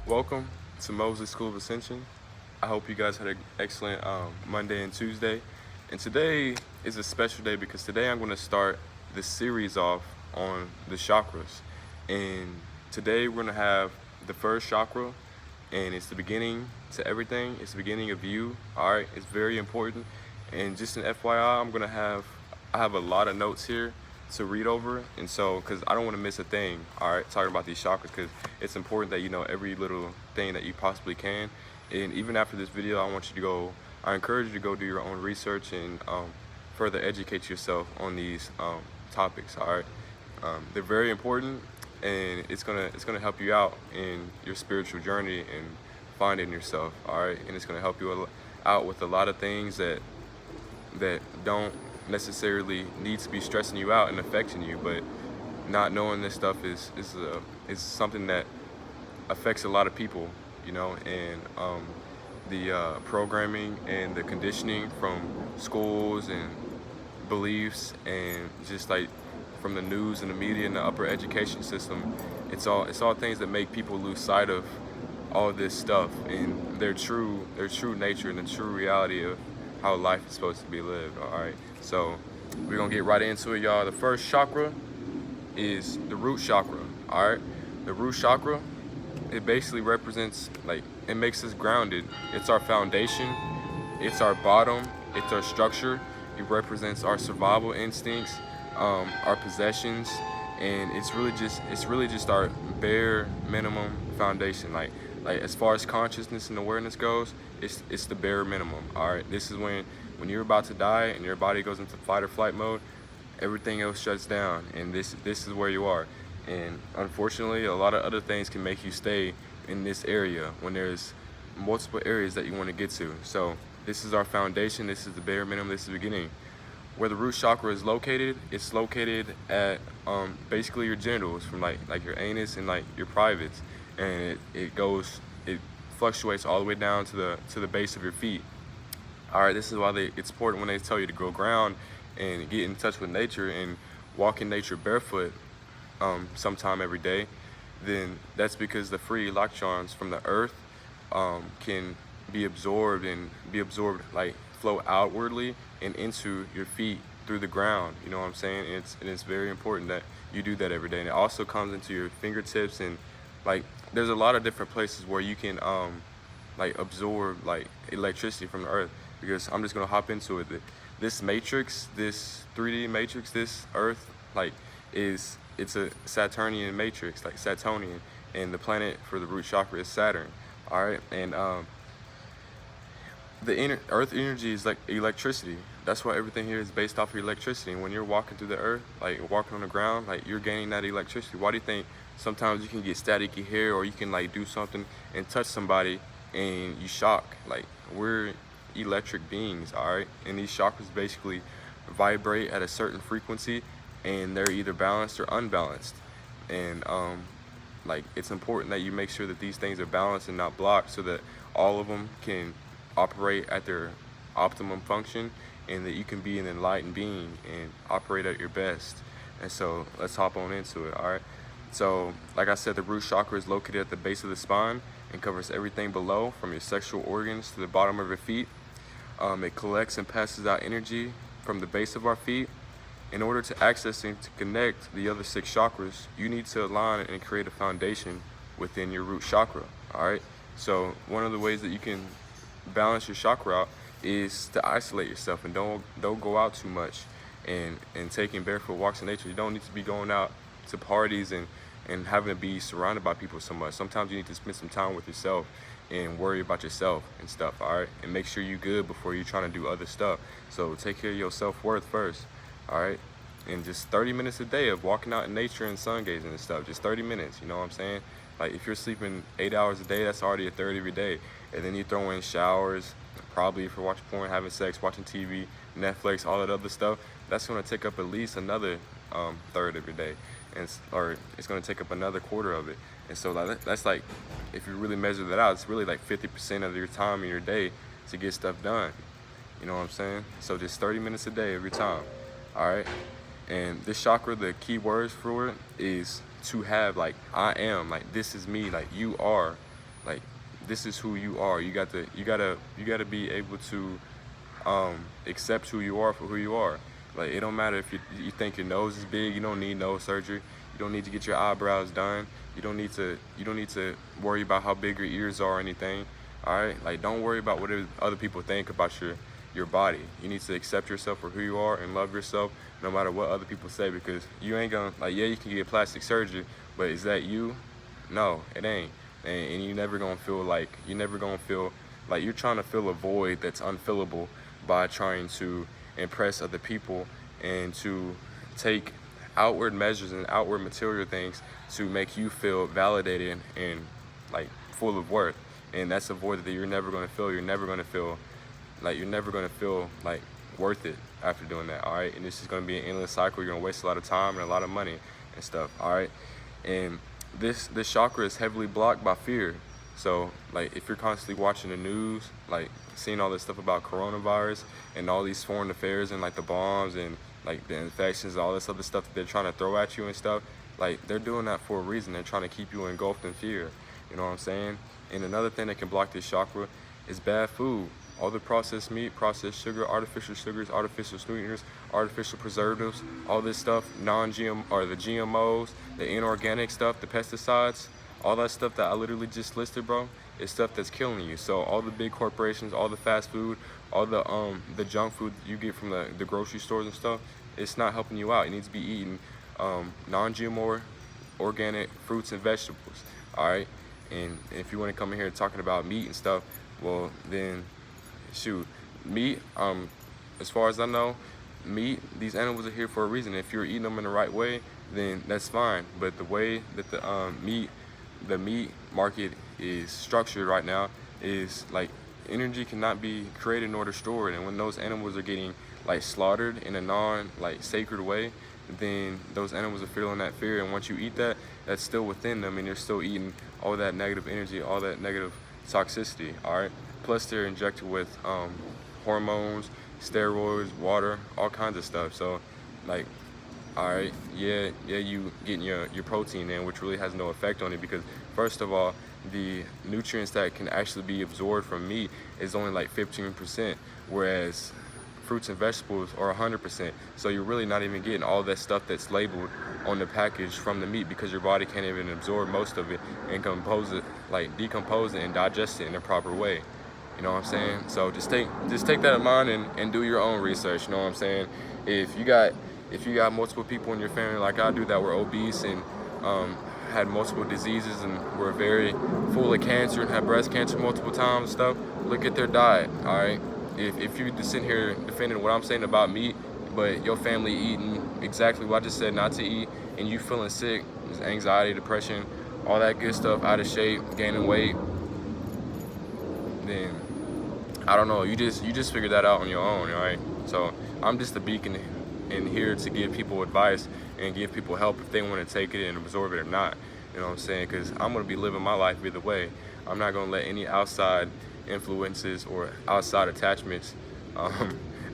Welcome to Mosley School of Ascension. I hope you guys had an excellent Monday and Tuesday. And today is a special day because today I'm going to start this series off on the chakras. And today we're going to have the first chakra, and it's the beginning to everything. It's the beginning of you. All right, it's very important. And just an FYI, I have a lot of notes here to read over, and so because I don't want to miss a thing, all right, talking about these chakras, because it's important that you know every little thing that you possibly can. And even after this video, I encourage you to go do your own research and further educate yourself on these topics. All right, they're very important, and it's gonna help you out in your spiritual journey and finding yourself. All right, and it's gonna help you out with a lot of things that don't necessarily need to be stressing you out and affecting you, but not knowing this stuff is something that affects a lot of people, you know. And the programming and the conditioning from schools and beliefs and just like from the news and the media and the upper education system, it's all things that make people lose sight of all of this stuff and their true nature and the true reality of how life is supposed to be lived. All right, so we're gonna get right into it, y'all. The first chakra is the root chakra. All right, the root chakra, it basically represents, like, it makes us grounded. It's our foundation, it's our bottom, it's our structure. It represents our survival instincts, our possessions, and it's really just our bare minimum foundation. Like as far as consciousness and awareness goes, it's the bare minimum. All right, this is when you're about to die and your body goes into fight or flight mode, everything else shuts down, and this is where you are. And unfortunately, a lot of other things can make you stay in this area when there's multiple areas that you want to get to. So this is our foundation, this is the bare minimum, this is the beginning. Where the root chakra is located, it's located at basically your genitals, from like your anus and like your privates, and it fluctuates all the way down to the base of your feet. All right, this is why it's important when they tell you to go ground and get in touch with nature and walk in nature barefoot sometime every day. Then that's because the free electrons from the earth can be absorbed like flow outwardly and into your feet through the ground. You know what I'm saying? And it's very important that you do that every day. And it also comes into your fingertips, and like there's a lot of different places where you can like absorb like electricity from the earth. Because I'm just gonna hop into it. This matrix, this 3D matrix, this earth, like it's a Saturnian matrix, like Saturnian, and the planet for the root chakra is Saturn. All right, and the earth energy is like electricity. That's why everything here is based off of electricity. And when you're walking through the earth, like walking on the ground, like you're gaining that electricity. Why do you think sometimes you can get staticky hair, or you can like do something and touch somebody and you shock? Like, we're electric beings, all right? And these chakras basically vibrate at a certain frequency, and they're either balanced or unbalanced. And like it's important that you make sure that these things are balanced and not blocked, so that all of them can operate at their optimum function, and that you can be an enlightened being and operate at your best. And so let's hop on into it. All right, so like I said, the root chakra is located at the base of the spine and covers everything below, from your sexual organs to the bottom of your feet. It collects and passes out energy from the base of our feet. In order to access and to connect the other 6 chakras, you need to align and create a foundation within your root chakra. All right, so one of the ways that you can balance your chakra out is to isolate yourself and don't go out too much, and taking barefoot walks in nature. You don't need to be going out to parties and having to be surrounded by people so much. Sometimes you need to spend some time with yourself and worry about yourself and stuff. All right, and make sure you're good before you're trying to do other stuff. So take care of your self-worth first. All right, and just 30 minutes a day of walking out in nature and sun gazing and stuff. Just 30 minutes, you know what I'm saying? Like, if you're sleeping 8 hours a day, that's already a third of your day. And then you throw in showers, probably if you're watching porn, having sex, watching TV, Netflix, all that other stuff, that's going to take up at least another third of your day, or it's going to take up another quarter of it. And so that's like, if you really measure that out, it's really like 50% of your time in your day to get stuff done. You know what I'm saying? So just 30 minutes a day every time. All right, and this chakra, the key words for it is to have, like, I am, like this is me, like you are, Like, this is who you are. You gotta be able to accept who you are for who you are. Like, it don't matter if you think your nose is big. You don't need nose surgery. You don't need to get your eyebrows done. You don't need to worry about how big your ears are or anything. All right, like, don't worry about what other people think about your body. You need to accept yourself for who you are and love yourself no matter what other people say, because you ain't gonna, like, yeah, you can get plastic surgery, but is that you? No, it ain't. And you're never gonna feel like you're trying to fill a void that's unfillable by trying to impress other people and to take outward measures and outward material things to make you feel validated and like full of worth. And that's a void that you're never going to fill. You're never going to feel like worth it after doing that. All right, and this is going to be an endless cycle. You're going to waste a lot of time and a lot of money and stuff. All right, and this chakra is heavily blocked by fear. So, like, if you're constantly watching the news, like seeing all this stuff about coronavirus and all these foreign affairs and like the bombs and like the infections, all this other stuff that they're trying to throw at you and stuff, like, they're doing that for a reason. They're trying to keep you engulfed in fear. You know what I'm saying? And another thing that can block this chakra is bad food. All the processed meat, processed sugar, artificial sugars, artificial sweeteners, artificial preservatives, all this stuff, non-GM or the GMOs, the inorganic stuff, the pesticides, all that stuff that I literally just listed, bro, is stuff that's killing you. So all the big corporations, all the fast food, all the junk food you get from the grocery stores and stuff, it's not helping you out. You need to be eating non-GMO, organic fruits and vegetables. All right. And if you want to come in here talking about meat and stuff, well, then shoot, meat, as far as I know, meat, these animals are here for a reason. If you're eating them in the right way, then that's fine. But the way that the meat market is structured right now is like energy cannot be created nor destroyed. And when those animals are getting like slaughtered in a non-like sacred way, then those animals are feeling that fear. And once you eat that, that's still within them, and you're still eating all that negative energy, all that negative toxicity. All right. Plus, they're injected with hormones, steroids, water, all kinds of stuff. So, like, all right, yeah, you getting your protein in, which really has no effect on it, because first of all, the nutrients that can actually be absorbed from meat is only like 15%, whereas fruits and vegetables are 100%. So you're really not even getting all that stuff that's labeled on the package from the meat, because your body can't even absorb most of it and decompose it and digest it in a proper way. You know what I'm saying? So just take that in mind and do your own research. You know what I'm saying? If you got multiple people in your family like I do that were obese and had multiple diseases and were very full of cancer and had breast cancer multiple times and stuff, look at their diet. All right. If you just sit here defending what I'm saying about meat, but your family eating exactly what I just said not to eat, and you feeling sick, anxiety, depression, all that good stuff, out of shape, gaining weight, then I don't know. You just figure that out on your own, all right? So I'm just a beacon in here to give people advice and give people help if they want to take it and absorb it or not. You know what I'm saying? Because I'm going to be living my life either way. I'm not going to let any outside influences or outside attachments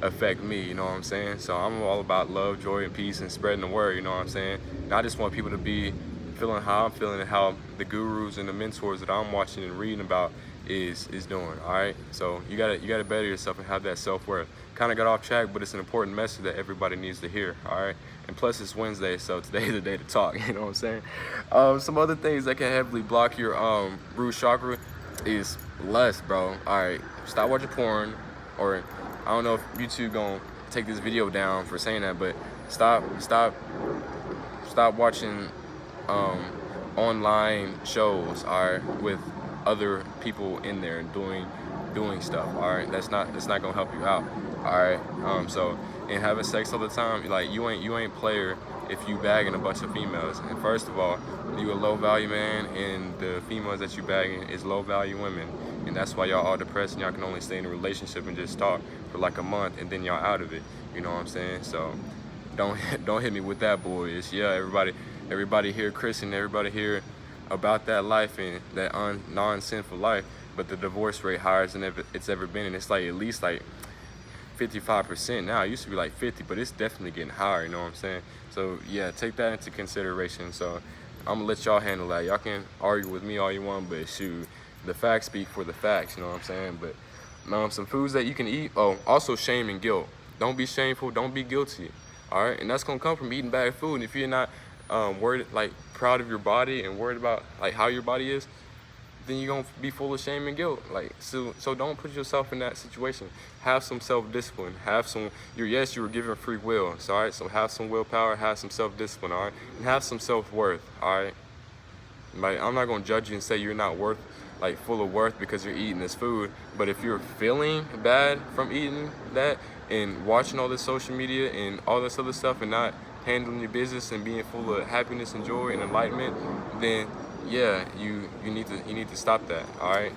affect me. You know what I'm saying? So I'm all about love, joy, and peace and spreading the word. You know what I'm saying? And I just want people to be feeling how I'm feeling and how the gurus and the mentors that I'm watching and reading about is doing. All right, so you gotta better yourself and have that self-worth. Kind of got off track, but it's an important message that everybody needs to hear. All right, and plus it's Wednesday, so today's the day to talk. You know what I'm saying? Some other things that can heavily block your root chakra is lust, bro. All right, stop watching porn, or I don't know if YouTube gonna take this video down for saying that, but stop watching online shows, all right, with other people in there and doing stuff. All right, that's not gonna help you out. All right, so, and having sex all the time, like, you ain't player if you bagging a bunch of females. And first of all, you a low value man, and the females that you bagging is low value women, and that's why y'all all depressed and y'all can only stay in a relationship and just talk for like a month and then y'all out of it. You know what I'm saying? So don't hit me with that, boys. Yeah, everybody here Christian, everybody here about that life and that non-sinful life, but the divorce rate higher than it's ever been, and it's like at least like 55% now. It used to be like 50, but it's definitely getting higher. You know what I'm saying? So yeah, take that into consideration. So I'm gonna let y'all handle that. Y'all can argue with me all you want, but shoot, the facts speak for the facts, you know what I'm saying? But some foods that you can eat. Oh, also shame and guilt. Don't be shameful, don't be guilty. All right, and that's gonna come from eating bad food. And if you're not worried, like proud of your body and worried about like how your body is, then you're gonna be full of shame and guilt. Like so don't put yourself in that situation. Have some self-discipline. Have some you were given free will. So all right, so have some willpower, have some self-discipline, all right? And have some self-worth, all right? Like I'm not gonna judge you and say you're not worth like full of worth because you're eating this food. But if you're feeling bad from eating that and watching all this social media and all this other stuff and not handling your business and being full of happiness and joy and enlightenment, then yeah, you need to stop that, all right?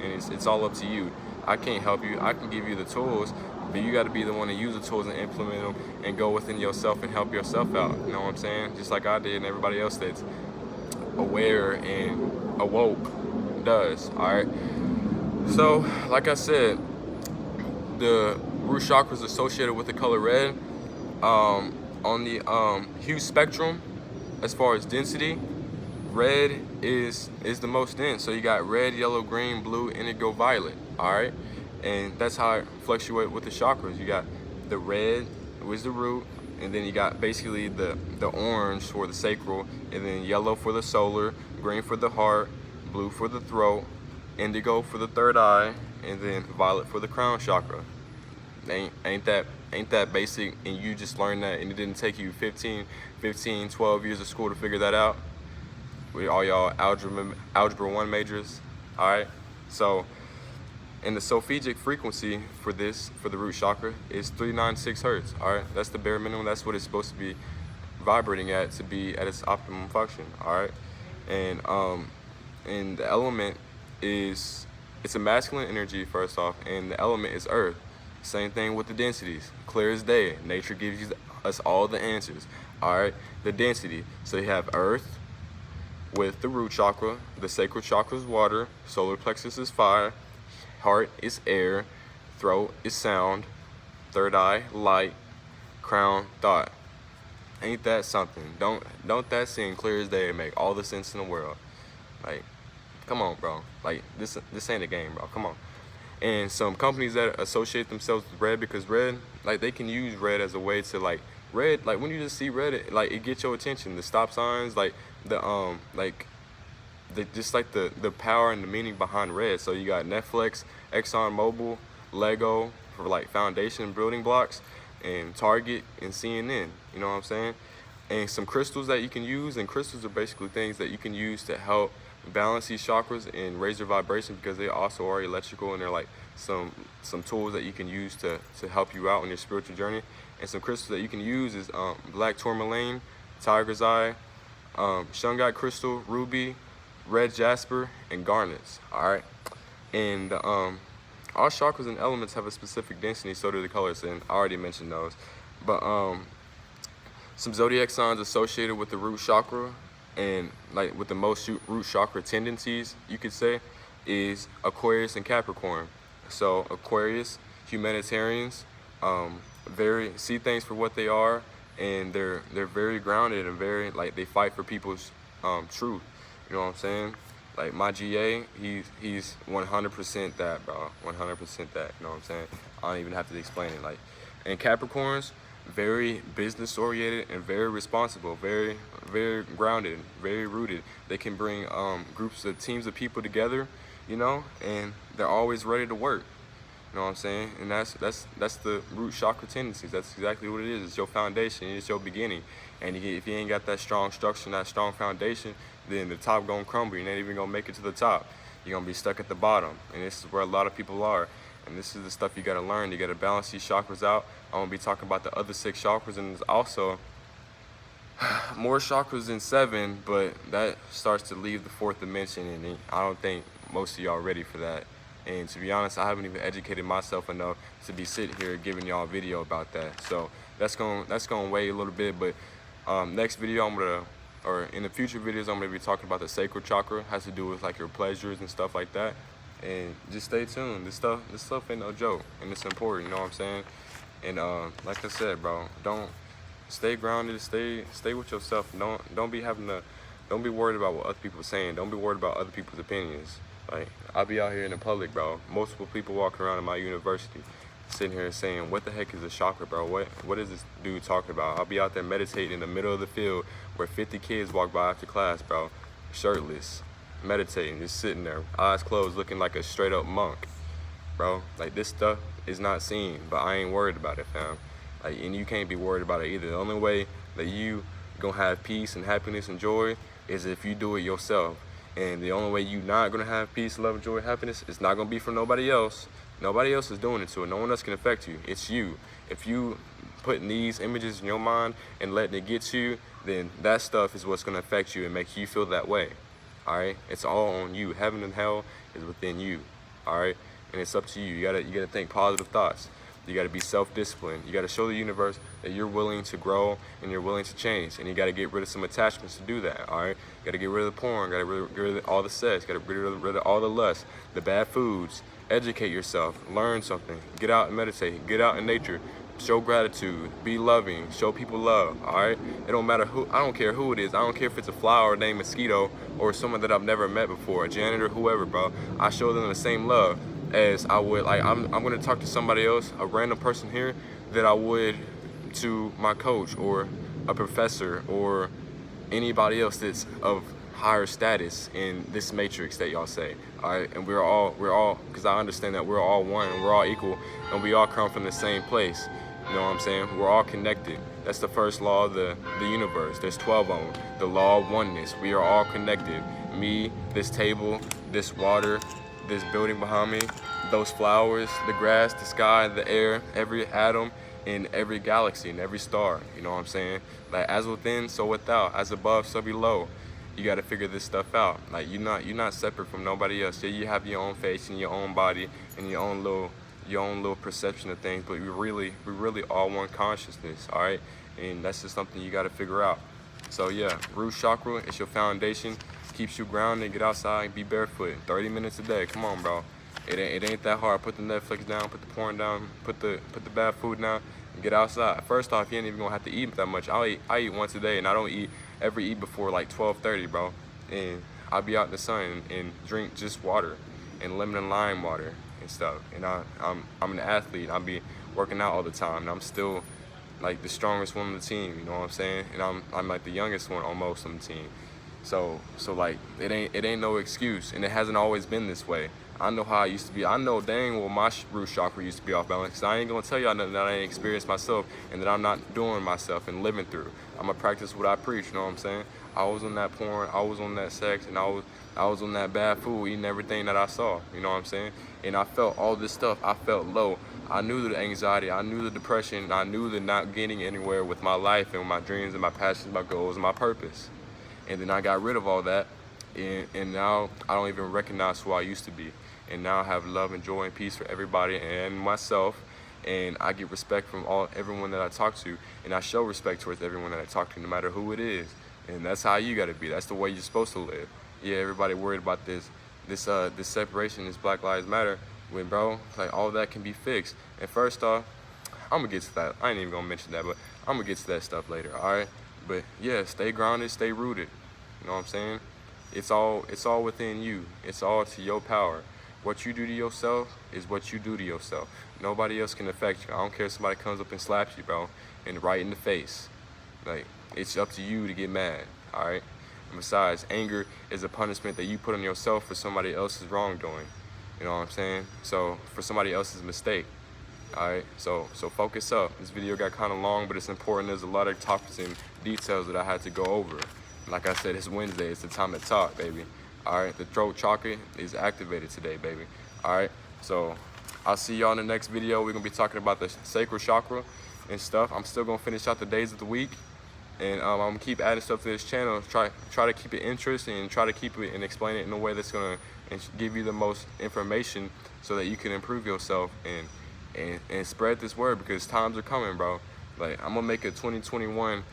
And it's all up to you. I can't help you. I can give you the tools, but you got to be the one to use the tools and implement them and go within yourself and help yourself out. You know what I'm saying? Just like I did and everybody else that's aware and awoke does, all right? So, like I said, the root chakra is associated with the color red. On the hue spectrum, as far as density, red is the most dense. So you got red, yellow, green, blue, indigo, violet, all right? And that's how it fluctuates with the chakras. You got the red, which is the root, and then you got basically the orange for the sacral, and then yellow for the solar, green for the heart, blue for the throat, indigo for the third eye, and then violet for the crown chakra. Ain't that basic? And you just learned that and it didn't take you 15, 12 years of school to figure that out? With all y'all algebra 1 majors, all right? So, and the solfegic frequency for the root chakra is 396 hertz, all right? That's the bare minimum. That's what it's supposed to be vibrating at to be at its optimum function, all right? And the element is, it's a masculine energy first off, and the element is earth. Same thing with the densities, clear as day. Nature gives us all the answers, all right? The density, so you have earth with the root chakra, the sacral chakra is water, solar plexus is fire, heart is air, throat is sound, third eye light, crown thought. Ain't that something? Don't that seem clear as day and make all the sense in the world? Like, come on, bro. Like this ain't a game, bro. Come on. And some companies that associate themselves with red, because red, like they can use red as a way to like red, like when you just see red, it gets your attention. The stop signs, like the just like the power and the meaning behind red. So you got Netflix, ExxonMobil, Lego for like foundation building blocks, and Target and CNN. You know what I'm saying? And some crystals that you can use, and crystals are basically things that you can use to help balance these chakras and raise their vibration, because they also are electrical, and they're like some tools that you can use to help you out on your spiritual journey. And some crystals that you can use is black tourmaline, tiger's eye, shungite crystal, ruby, red jasper, and garnets, all right? And all chakras and elements have a specific density, so do the colors, and I already mentioned those. But some zodiac signs associated with the root chakra and like with the most root chakra tendencies, you could say, is Aquarius and Capricorn. So Aquarius, humanitarians, very see things for what they are, and they're very grounded and very like they fight for people's truth. You know what I'm saying? Like my GA, he's 100% that, bro. 100% that. You know what I'm saying? I don't even have to explain it. Like, and Capricorns, very business oriented and very responsible, very grounded, very rooted. They can bring groups of teams of people together, you know, and they're always ready to work. You know what I'm saying? And that's the root chakra tendencies. That's exactly what it is. It's your foundation. It's your beginning. And if you ain't got that strong structure and that strong foundation, then the top gonna crumble. You're not even gonna make it to the top. You're gonna be stuck at the bottom. And this is where a lot of people are. And this is the stuff you gotta learn. You gotta balance these chakras out. I'm gonna be talking about the other 6 chakras, and there's also more chakras than 7, but that starts to leave the 4th dimension, and I don't think most of y'all are ready for that. And to be honest, I haven't even educated myself enough to be sitting here giving y'all a video about that. So that's gonna weigh a little bit, but next video or in the future videos, I'm gonna be talking about the sacral chakra. It has to do with like your pleasures and stuff like that. And just stay tuned. This stuff ain't no joke, and it's important. You know what I'm saying? And like I said, bro, don't stay grounded. Stay with yourself. Don't be having to Don't be worried about what other people are saying. Don't be worried about other people's opinions. Like, I'll be out here in the public, bro. Multiple people walking around in my university sitting here saying, what the heck is a chakra, bro? What is this dude talking about? I'll be out there meditating in the middle of the field where 50 kids walk by after class, bro, shirtless, meditating, just sitting there, eyes closed, looking like a straight up monk, bro. Like, this stuff is not seen, but I ain't worried about it, fam. Like, and you can't be worried about it either. The only way that you gonna have peace and happiness and joy is if you do it yourself. And the only way you not gonna have peace, love, joy, happiness is not gonna be from nobody else. Nobody else is doing it to it. No one else can affect you. It's you. If you putting these images in your mind and letting it get to you, then that stuff is what's gonna affect you and make you feel that way. All right? It's all on you. Heaven and hell is within you. All right? And it's up to you. You gotta think positive thoughts. You gotta be self-disciplined. You gotta show the universe that you're willing to grow and you're willing to change. And you gotta get rid of some attachments to do that, all right? You gotta get rid of the porn, gotta get rid of all the sex, gotta get rid of all the lust, the bad foods. Educate yourself, learn something, get out and meditate, get out in nature, show gratitude, be loving, show people love, all right? It don't matter who, I don't care who it is. I don't care if it's a flower named Mosquito or someone that I've never met before, a janitor, whoever, bro. I show them the same love as I would, like, I'm gonna talk to somebody else, a random person here, that I would to my coach or a professor or anybody else that's of higher status in this matrix that y'all say, all right? And we're all, because I understand that we're all one and we're all equal and we all come from the same place. You know what I'm saying? We're all connected. That's the first law of the universe. There's 12 of them. The law of oneness. We are all connected. Me, this table, this water, this building behind me, those flowers, the grass, the sky, the air, every atom in every galaxy and every star. You know what I'm saying? Like, as within, so without. As above, so below. You got to figure this stuff out. Like, you're not separate from nobody else. Yeah, you have your own face and your own body and your own little perception of things, but we really all one consciousness, all right? And that's just something you got to figure out. So yeah, root chakra is your foundation, keeps you grounded. Get outside, be barefoot, 30 minutes a day. Come on, bro. It ain't that hard. Put the Netflix down, put the porn down, put the bad food down, and get outside. First off, you ain't even gonna have to eat that much. I eat once a day, and I don't ever eat before like 12:30, bro. And I'll be out in the sun and drink just water and lemon and lime water and stuff. And I'm an athlete. I'll be working out all the time, and I'm still like the strongest one on the team. You know what I'm saying? And I'm like the youngest one almost on the team. So like it ain't no excuse, and it hasn't always been this way. I know how I used to be. I know dang well my root chakra used to be off balance. Cause I ain't gonna tell y'all nothing that I ain't experienced myself and that I'm not doing myself and living through. I'm gonna practice what I preach. You know what I'm saying? I was on that porn, I was on that sex, and I was on that bad food, eating everything that I saw. You know what I'm saying? And I felt all this stuff. I felt low. I knew the anxiety. I knew the depression. I knew the not getting anywhere with my life and my dreams and my passions, my goals, and my purpose. And then I got rid of all that, and now I don't even recognize who I used to be. And now I have love and joy and peace for everybody and myself, and I get respect from everyone that I talk to, and I show respect towards everyone that I talk to, no matter who it is. And that's how you gotta be. That's the way you're supposed to live. Yeah, everybody worried about this separation, this Black Lives Matter. When, bro, like, all that can be fixed. And first off, I'm gonna get to that. I ain't even gonna mention that, but I'm gonna get to that stuff later. All right. But yeah, stay grounded, stay rooted. You know what I'm saying? It's all within you. It's all to your power. What you do to yourself is what you do to yourself. Nobody else can affect you. I don't care if somebody comes up and slaps you, bro, and right in the face. Like, it's up to you to get mad, all right? And besides, anger is a punishment that you put on yourself for somebody else's wrongdoing. You know what I'm saying? So, for somebody else's mistake, all right? So focus up. This video got kind of long, but it's important. There's a lot of topics and details that I had to go over. Like I said, it's Wednesday. It's the time to talk, baby. All right, the throat chakra is activated today, baby. All right, so I'll see y'all in the next video. We're gonna be talking about the sacral chakra and stuff. I'm still gonna finish out the days of the week, and I'm gonna keep adding stuff to this channel. Try to keep it interesting and try to keep it and explain it in a way that's gonna give you the most information so that you can improve yourself and spread this word, because times are coming, bro. Like, I'm gonna make a 2021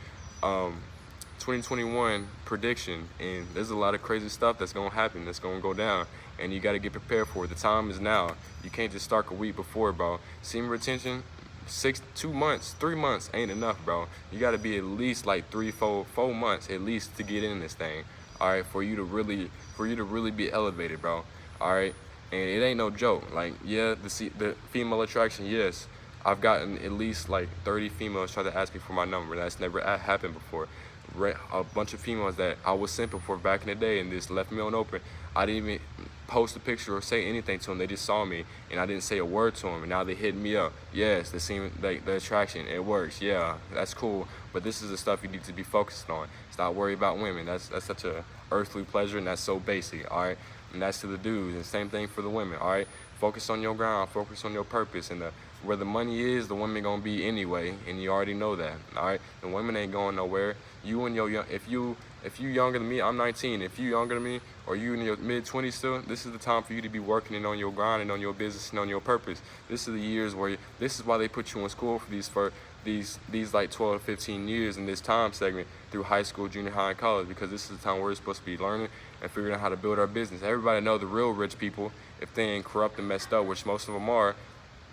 prediction, and there's a lot of crazy stuff that's gonna happen, that's gonna go down, and you gotta get prepared for it. The time is now. You can't just start a week before, bro. Semen retention, 3 months ain't enough, bro. You gotta be at least like 4 months at least to get in this thing. all right, for you to really be elevated, bro. All right, and it ain't no joke. Like, yeah, the female attraction, yes. I've gotten at least like 30 females try to ask me for my number. That's never happened before. A bunch of females that I was simping for back in the day and just left me on open. I didn't even post a picture or say anything to them. They just saw me and I didn't say a word to them. And now they hit me up. Yes, they seem like the attraction. It works. Yeah, that's cool. But this is the stuff you need to be focused on. Stop worrying about women. That's such a earthly pleasure and that's so basic. All right, and that's to the dudes. And same thing for the women. All right, focus on your ground. Focus on your purpose and where the money is, the women gonna be anyway, and you already know that. All right, the women ain't going nowhere. You and your young, if you younger than me, I'm 19. If you younger than me, or you in your mid-20s still, this is the time for you to be working and on your grind and on your business and on your purpose. This is the years where this is why they put you in school for these like 12 to 15 years in this time segment through high school, junior high, and college, because this is the time where we're supposed to be learning and figuring out how to build our business. Everybody know the real rich people, if they ain't corrupt and messed up, which most of them are.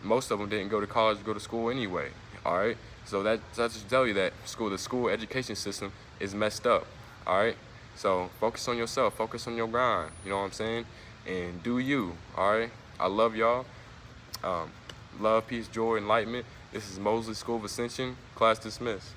Most of them didn't go to college or go to school anyway, all right? So that should tell you that the school education system is messed up, all right? So focus on yourself, focus on your grind, you know what I'm saying? And do you, all right? I love y'all. Love, peace, joy, enlightenment. This is Mosley School of Ascension. Class dismissed.